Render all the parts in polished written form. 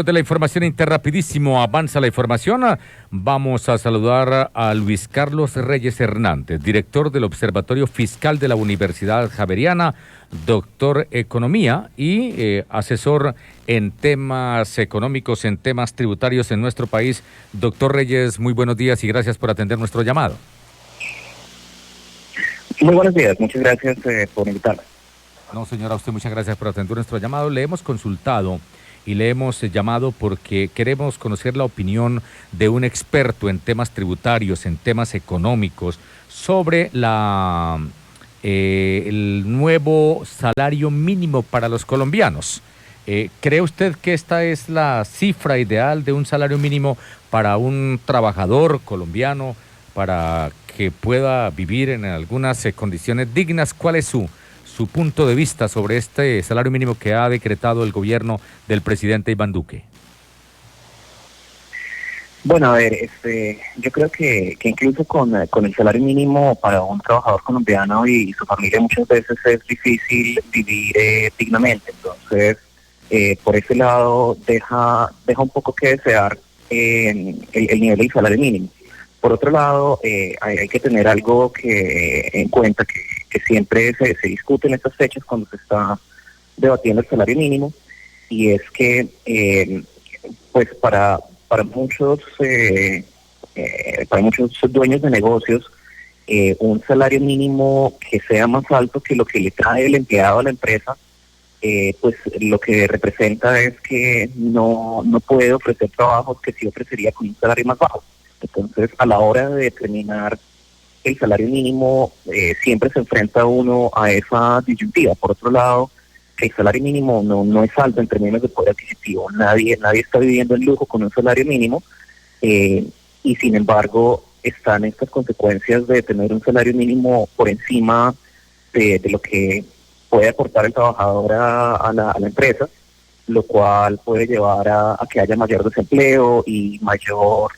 De la información interrapidísimo, avanza la información. Vamos a saludar a Luis Carlos Reyes Hernández, director del Observatorio Fiscal de la Universidad Javeriana, doctor Economía y asesor en temas económicos, en temas tributarios en nuestro país. Doctor Reyes, muy buenos días y gracias por atender nuestro llamado. Muy buenos días, muchas gracias por invitarme. No, señora, a usted muchas gracias por atender nuestro llamado. Le hemos consultado y le hemos llamado porque queremos conocer la opinión de un experto en temas tributarios, en temas económicos, sobre el nuevo salario mínimo para los colombianos. ¿Cree usted que esta es la cifra ideal de un salario mínimo para un trabajador colombiano, para que pueda vivir en algunas condiciones dignas? ¿Cuál es su punto de vista sobre este salario mínimo que ha decretado el gobierno del presidente Iván Duque? Bueno, a ver, yo creo que incluso con el salario mínimo para un trabajador colombiano y su familia muchas veces es difícil vivir dignamente. Entonces, por ese lado deja un poco que desear el nivel del salario mínimo. Por otro lado, hay que tener algo en cuenta que siempre se discute en estas fechas cuando se está debatiendo el salario mínimo, y es que pues para muchos dueños de negocios, un salario mínimo que sea más alto que lo que le trae el empleado a la empresa, pues lo que representa es que no puede ofrecer trabajos que sí ofrecería con un salario más bajo. Entonces, a la hora de determinar el salario mínimo, siempre se enfrenta uno a esa disyuntiva. Por otro lado, el salario mínimo no es alto en términos de poder adquisitivo. Nadie está viviendo en lujo con un salario mínimo, y sin embargo están estas consecuencias de tener un salario mínimo por encima de lo que puede aportar el trabajador a la empresa, lo cual puede llevar a que haya mayor desempleo y mayor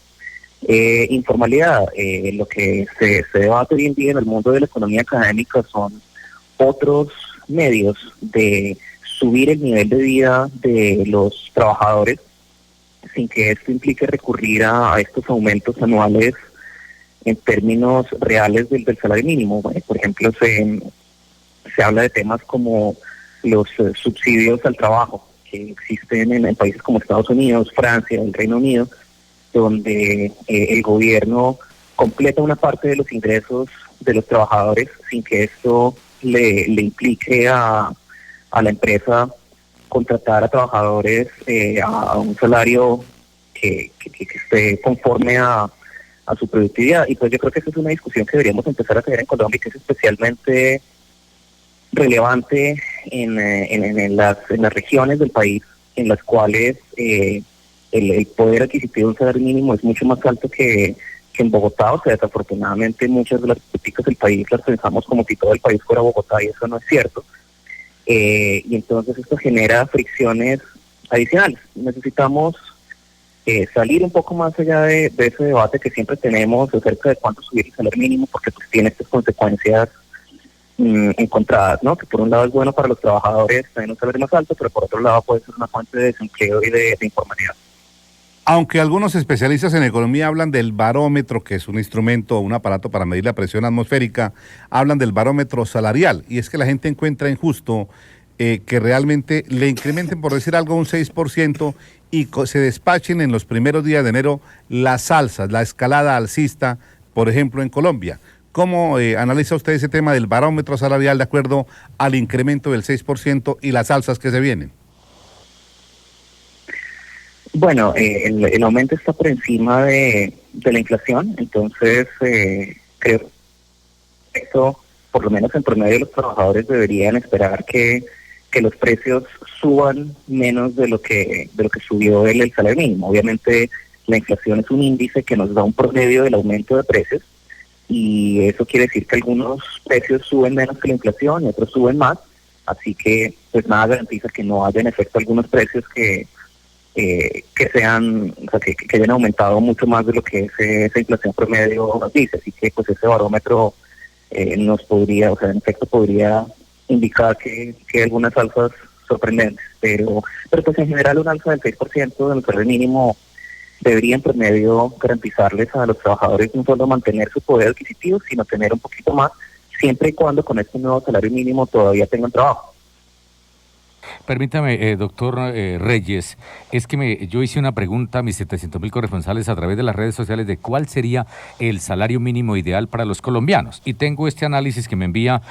informalidad. Lo que se debate hoy en día en el mundo de la economía académica son otros medios de subir el nivel de vida de los trabajadores sin que esto implique recurrir a estos aumentos anuales en términos reales del salario mínimo. Por ejemplo, se habla de temas como los subsidios al trabajo que existen en países como Estados Unidos, Francia, el Reino Unido, donde el gobierno completa una parte de los ingresos de los trabajadores sin que esto le implique a la empresa contratar a trabajadores a un salario que esté conforme a su productividad. Y pues yo creo que esa es una discusión que deberíamos empezar a tener en Colombia, que es especialmente relevante en las regiones del país en las cuales el poder adquisitivo de un salario mínimo es mucho más alto que en Bogotá. O sea, desafortunadamente muchas de las políticas del país las pensamos como si todo el país fuera Bogotá, y eso no es cierto. Y entonces esto genera fricciones adicionales. Necesitamos salir un poco más allá de ese debate que siempre tenemos acerca de cuánto subir el salario mínimo, porque pues tiene estas consecuencias encontradas, ¿no? Que por un lado es bueno para los trabajadores tener un salario más alto, pero por otro lado puede ser una fuente de desempleo y de informalidad. Aunque algunos especialistas en economía hablan del barómetro, que es un instrumento, un aparato para medir la presión atmosférica, hablan del barómetro salarial, y es que la gente encuentra injusto que realmente le incrementen, por decir algo, un 6% y se despachen en los primeros días de enero las alzas, la escalada alcista, por ejemplo, en Colombia. ¿Cómo analiza usted ese tema del barómetro salarial de acuerdo al incremento del 6% y las alzas que se vienen? Bueno, el aumento está por encima de la inflación, entonces creo que esto, por lo menos en promedio, los trabajadores deberían esperar que los precios suban menos de lo que subió el salario mínimo. Obviamente la inflación es un índice que nos da un promedio del aumento de precios, y eso quiere decir que algunos precios suben menos que la inflación y otros suben más, así que pues nada garantiza que no haya en efecto algunos precios que sean, o sea, que hayan aumentado mucho más de lo que esa inflación promedio nos dice. Así que pues ese barómetro nos podría, o sea, en efecto podría indicar que algunas alzas sorprendentes, pero pues en general un alza del 6% del salario mínimo debería en promedio garantizarles a los trabajadores no solo mantener su poder adquisitivo, sino tener un poquito más, siempre y cuando con este nuevo salario mínimo todavía tengan trabajo. Permítame, doctor Reyes, es que yo hice una pregunta a mis 700.000 corresponsales a través de las redes sociales de cuál sería el salario mínimo ideal para los colombianos. Y tengo este análisis que me envía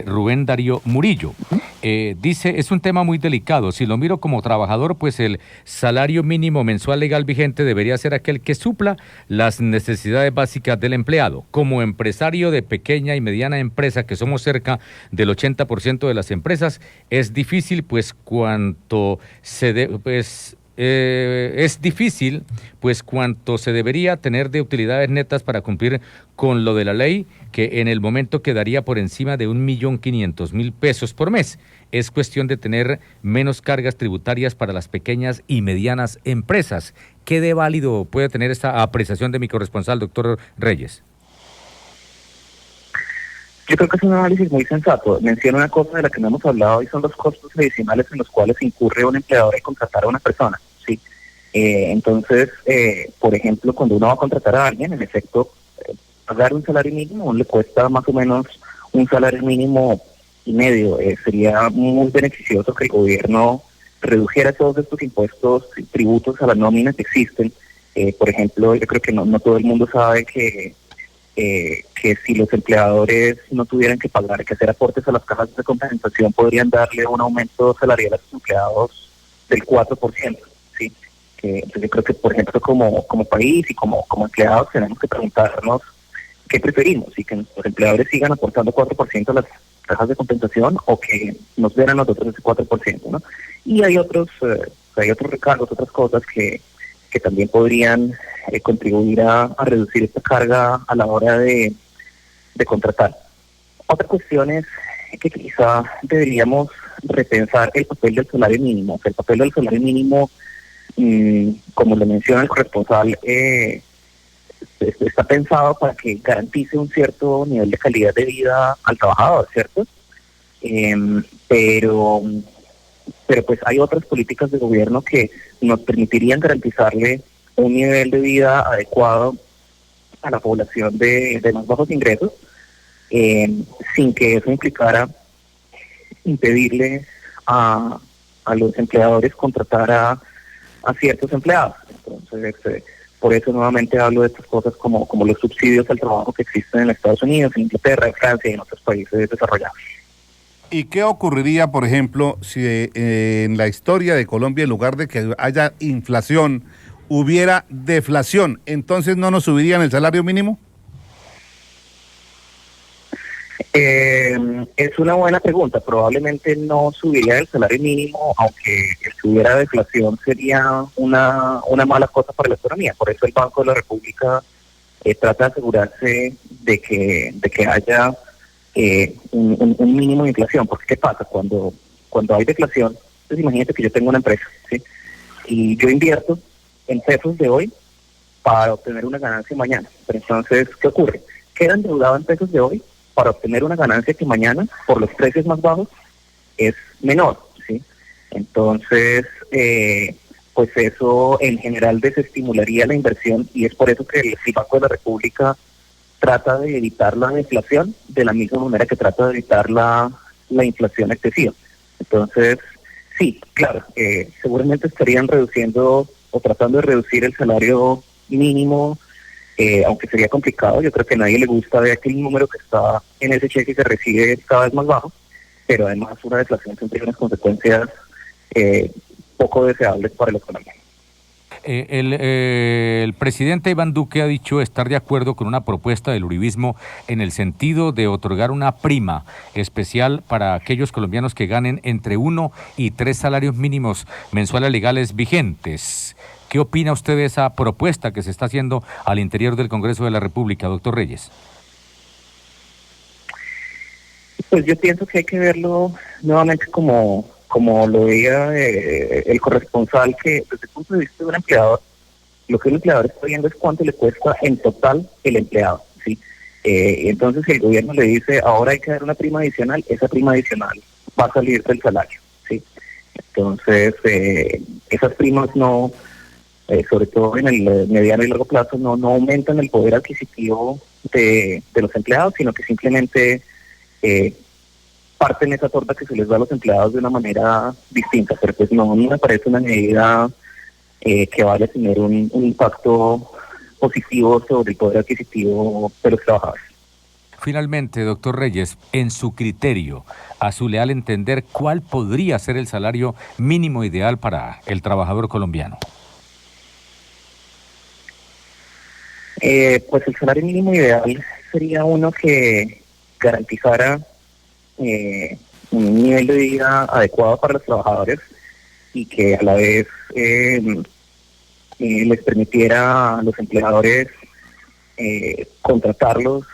Rubén Darío Murillo. Dice, es un tema muy delicado. Si lo miro como trabajador, pues el salario mínimo mensual legal vigente debería ser aquel que supla las necesidades básicas del empleado. Como empresario de pequeña y mediana empresa, que somos cerca del 80% de las empresas, es difícil, pues cuanto es difícil, pues cuanto se debería tener de utilidades netas para cumplir con lo de la ley, que en el momento quedaría por encima de 1.500.000 pesos por mes. Es cuestión de tener menos cargas tributarias para las pequeñas y medianas empresas. ¿Qué de válido puede tener esta apreciación de mi corresponsal, doctor Reyes? Yo creo que es un análisis muy sensato. Menciona una cosa de la que no hemos hablado y son los costos adicionales en los cuales incurre un empleador en contratar a una persona. ¿Sí? Entonces, por ejemplo, cuando uno va a contratar a alguien, en efecto, pagar un salario mínimo le cuesta más o menos un salario mínimo y medio. Sería muy beneficioso que el gobierno redujera todos estos impuestos y tributos a la nómina que existen. Por ejemplo, yo creo que no todo el mundo sabe que si los empleadores no tuvieran que pagar, que hacer aportes a las cajas de compensación, podrían darle un aumento salarial a sus empleados del 4%, ¿sí? Entonces yo creo que, por ejemplo, como país y como empleados tenemos que preguntarnos qué preferimos, y que nuestros empleadores sigan aportando 4% a las cajas de compensación o que nos dieran nosotros ese 4%, ¿no? Y hay otros recargos, otras cosas que también podrían contribuir a reducir esta carga a la hora de contratar. Otra cuestión es que quizá deberíamos repensar el papel del salario mínimo. El papel del salario mínimo, como le menciona el corresponsal, está pensado para que garantice un cierto nivel de calidad de vida al trabajador, ¿cierto? Pero pues hay otras políticas de gobierno que nos permitirían garantizarle un nivel de vida adecuado a la población de más bajos ingresos, sin que eso implicara impedirle a los empleadores contratar a ciertos empleados. Entonces, por eso nuevamente hablo de estas cosas como los subsidios al trabajo que existen en Estados Unidos, en Inglaterra, en Francia y en otros países desarrollados. ¿Y qué ocurriría, por ejemplo, si en la historia de Colombia, en lugar de que haya inflación, hubiera deflación? ¿Entonces no nos subirían el salario mínimo? Es una buena pregunta. Probablemente no subiría el salario mínimo, aunque si hubiera deflación sería una mala cosa para la economía. Por eso el Banco de la República trata de asegurarse de que haya un mínimo de inflación. Porque ¿qué pasa? Cuando hay deflación, pues imagínate que yo tengo una empresa, ¿sí? Y yo invierto en pesos de hoy para obtener una ganancia mañana. Pero entonces, ¿qué ocurre? Queda endeudado en pesos de hoy para obtener una ganancia que mañana, por los precios más bajos, es menor, ¿sí? Entonces, pues eso en general desestimularía la inversión, y es por eso que el Banco de la República trata de evitar la deflación de la misma manera que trata de evitar la inflación excesiva. Entonces, sí, claro, seguramente estarían reduciendo o tratando de reducir el salario mínimo, aunque sería complicado. Yo creo que a nadie le gusta ver que el número que está en ese cheque que recibe es cada vez más bajo, pero además una deflación tendría unas consecuencias poco deseables para la economía. El presidente Iván Duque ha dicho estar de acuerdo con una propuesta del uribismo en el sentido de otorgar una prima especial para aquellos colombianos que ganen entre 1 y 3 salarios mínimos mensuales legales vigentes. ¿Qué opina usted de esa propuesta que se está haciendo al interior del Congreso de la República, doctor Reyes? Pues yo pienso que hay que verlo nuevamente como lo veía el corresponsal, que desde el punto de vista de un empleador, lo que el empleador está viendo es cuánto le cuesta en total el empleado, ¿sí? Entonces, si el gobierno le dice, ahora hay que dar una prima adicional, esa prima adicional va a salir del salario, ¿sí? Entonces, esas primas no, sobre todo en el mediano y largo plazo, no aumentan el poder adquisitivo de los empleados, sino que simplemente parten esa torta que se les da a los empleados de una manera distinta. Pero pues no me parece una medida que vaya a tener un impacto positivo sobre el poder adquisitivo de los trabajadores. Finalmente, doctor Reyes, en su criterio, a su leal entender, ¿cuál podría ser el salario mínimo ideal para el trabajador colombiano? Pues el salario mínimo ideal sería uno que garantizara un nivel de vida adecuado para los trabajadores y que a la vez les permitiera a los empleadores contratarlos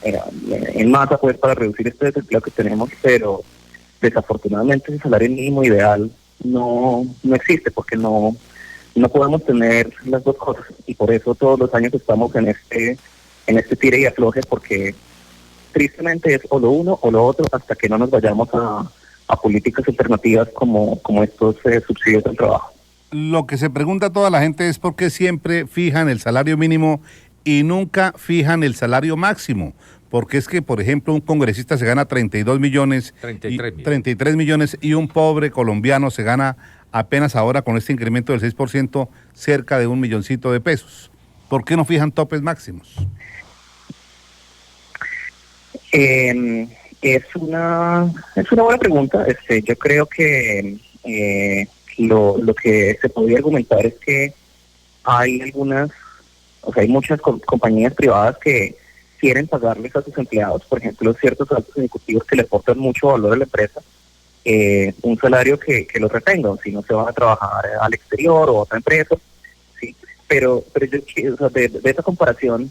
en masa pues para reducir este desempleo que tenemos, pero desafortunadamente el salario mínimo ideal no existe porque no podemos tener las dos cosas y por eso todos los años estamos en este tire y afloje porque tristemente es o lo uno o lo otro hasta que no nos vayamos a políticas alternativas como estos subsidios al trabajo. Lo que se pregunta a toda la gente es por qué siempre fijan el salario mínimo y nunca fijan el salario máximo. Porque es que, por ejemplo, un congresista se gana 32 millones, 33 millones y un pobre colombiano se gana apenas ahora con este incremento del 6% cerca de 1.000.000 de pesos. ¿Por qué no fijan topes máximos? Es una buena pregunta. Yo creo que lo que se podría argumentar es que hay hay muchas compañías privadas que quieren pagarles a sus empleados, por ejemplo, ciertos altos ejecutivos que le aportan mucho valor a la empresa, un salario que los retenga, si no se van a trabajar al exterior o a otra empresa, sí. Pero yo, o sea, de esa comparación,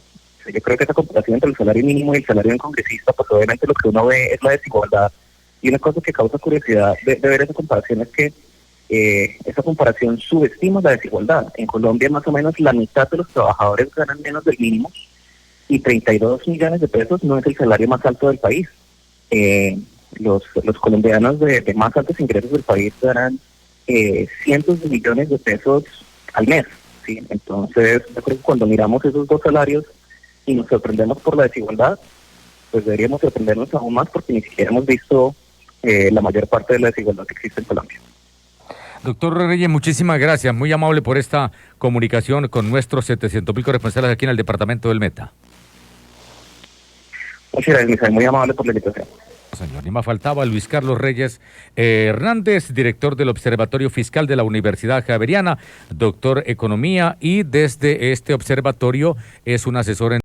yo creo que esa comparación entre el salario mínimo y el salario de un congresista, pues obviamente lo que uno ve es la desigualdad. Y una cosa que causa curiosidad de ver esa comparación es que esa comparación subestima la desigualdad. En Colombia más o menos la mitad de los trabajadores ganan menos del mínimo y 32 millones de pesos no es el salario más alto del país. Los colombianos de más altos ingresos del país ganan cientos de millones de pesos al mes, ¿sí? Entonces yo creo que cuando miramos esos dos salarios y nos sorprendemos por la desigualdad, pues deberíamos sorprendernos aún más porque ni siquiera hemos visto la mayor parte de la desigualdad que existe en Colombia. Doctor Reyes, muchísimas gracias, muy amable por esta comunicación con nuestros 700.000 corresponsales aquí en el departamento del Meta. Muchas gracias, Misael, muy amable por la invitación. Señor, y más faltaba Luis Carlos Reyes Hernández, director del Observatorio Fiscal de la Universidad Javeriana, doctor Economía, y desde este observatorio es un asesor en